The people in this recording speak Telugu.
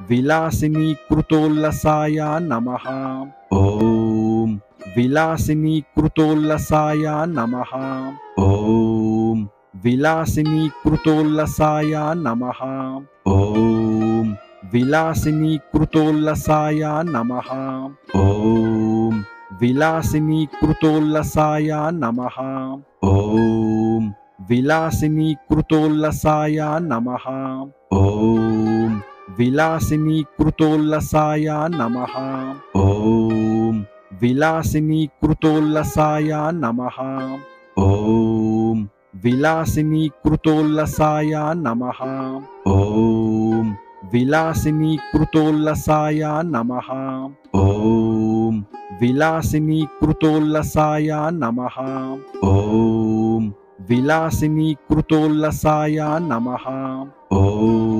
విలాసినీకృతోల్లసాయ నమః. ఓం విలాసినీకృతోల్లసాయ నమః. ఓం విలాసినీకృతోల్లసాయ నమః. ఓం విలాసినీకృతోల్లసాయ నమః. ఓం విలాసినీకృతోల్లసాయ నమః. ఓం విలాసినీకృతోల్లసాయ నమః. ఓం విలాసినీకృతోల్లసాయ నమః. ఓం విలాసినీకృతోల్లసాయ నమః. ఓం విలాసినీకృతోల్లసాయ నమః. ఓం విలాసినీకృతోల్లసాయ నమః. ఓం విలాసినీకృతోల్లసాయ నమః. ఓం విలాసినీకృతోల్లసాయ నమః. ఓం